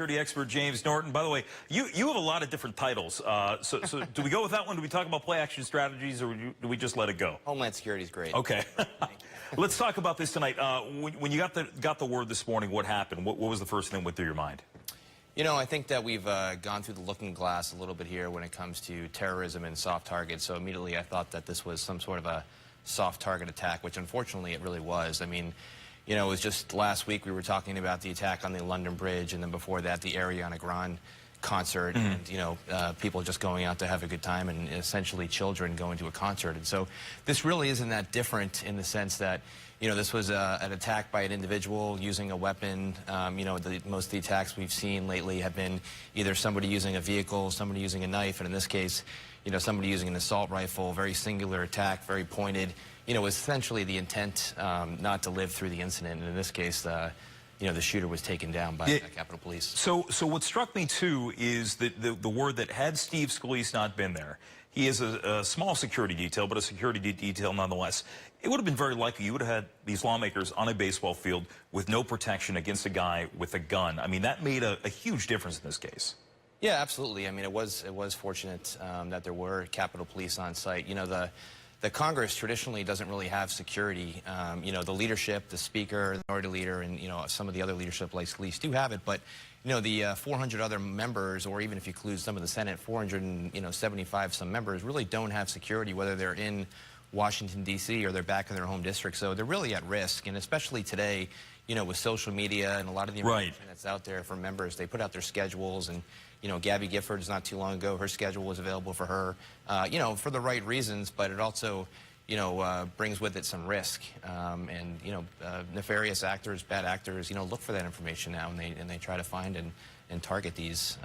security expert James Norton. By the way, you have a lot of different titles. So do we go with that one? Do we talk about play action strategies, or do we just let it go? Homeland Security is great. Okay. Let's talk about this tonight. When you got the word this morning, what happened? What was the first thing that went through your mind? You know, I think that we've gone through the looking glass a little bit here when it comes to terrorism and soft targets. So immediately I thought that this was some sort of a soft target attack, which unfortunately it really was. I mean, you know, it was just last week we were talking about the attack on the London Bridge, and then before that the Ariana Grande concert, and, you know, people just going out to have a good time, and essentially children going to a concert. And so this really isn't that different in the sense that, you know, this was an attack by an individual using a weapon. You know, most of the attacks we've seen lately have been either somebody using a vehicle, somebody using a knife, and in this case, you know, somebody using an assault rifle. Very singular attack, very pointed. You know, essentially the intent not to live through the incident. And in this case, you know, the shooter was taken down by Capitol Police. So what struck me too is that the word that had Steve Scalise not been there, he is a small security detail, but a security detail nonetheless. It would have been very likely you would have had these lawmakers on a baseball field with no protection against a guy with a gun. I mean, that made a huge difference in this case. Yeah, absolutely. I mean, it was fortunate that there were Capitol Police on site. You know, the Congress traditionally doesn't really have security. You know, the leadership, the Speaker, the Minority Leader, and, you know, some of the other leadership like Scalise do have it. But, you know, the 400 other members, or even if you include some of the Senate, 475 some members really don't have security, whether they're in Washington, D.C. or they're back in their home district. So they're really at risk. And especially today, you know, with social media and a lot of the information that's out there for members, they put out their schedules. And, you know, Gabby Giffords not too long ago, her schedule was available for her, you know, for the right reasons, but it also, you know, brings with it some risk. And, you know, nefarious actors, bad actors, you know, look for that information now, and they try to find and target these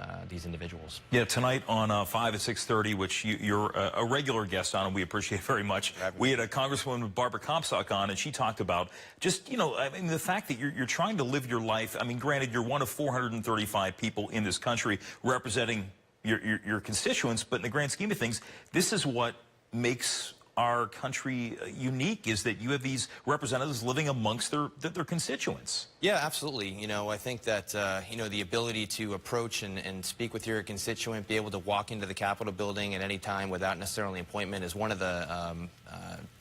individuals. Yeah, tonight on 5 at 6:30, which you're a regular guest on, and we appreciate very much. We had a Congresswoman, Barbara Comstock, on, and she talked about just, you know, I mean, the fact that you're trying to live your life. I mean, granted, you're one of 435 people in this country representing your constituents, but in the grand scheme of things, this is what makes our country unique, is that you have these representatives living amongst their constituents. Yeah, absolutely. You know, I think that, you know, the ability to approach and speak with your constituent, be able to walk into the Capitol building at any time without necessarily an appointment is one of the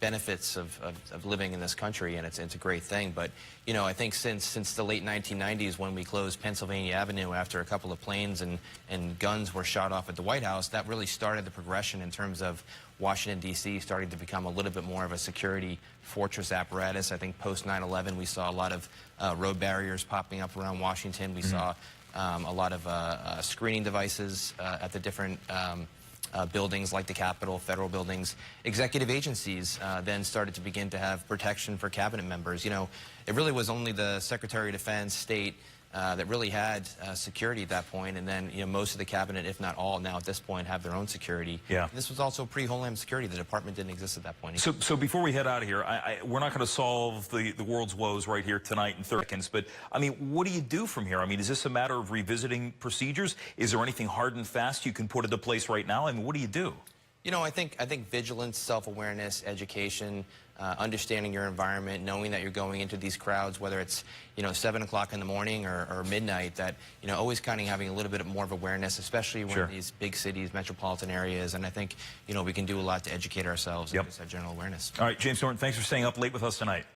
benefits of living in this country, and it's a great thing. But, you know, I think since the late 1990s, when we closed Pennsylvania Avenue after a couple of planes and guns were shot off at the White House, that really started the progression in terms of Washington, D.C. starting to become a little bit more of a security fortress apparatus. I think post 9/11, we saw a lot of road barriers popping up around Washington. We saw a lot of screening devices at the different buildings like the Capitol, federal buildings. Executive agencies then started to begin to have protection for cabinet members. You know, it really was only the Secretary of Defense, State, that really had security at that point, and then, you know, most of the cabinet, if not all, now at this point have their own security. Yeah. And this was also pre-Homeland Security. The department didn't exist at that point. So before we head out of here, we're not going to solve the world's woes right here tonight in 30 seconds, but I mean, what do you do from here? I mean, is this a matter of revisiting procedures? Is there anything hard and fast you can put into place right now? I mean, what do you do? You know, I think vigilance, self-awareness, education, understanding your environment, knowing that you're going into these crowds, whether it's, you know, 7 o'clock in the morning or midnight, that, you know, always kind of having a little bit more of awareness, especially when in these big cities, metropolitan areas. And I think, you know, we can do a lot to educate ourselves and just have general awareness. All right, James Norton, thanks for staying up late with us tonight.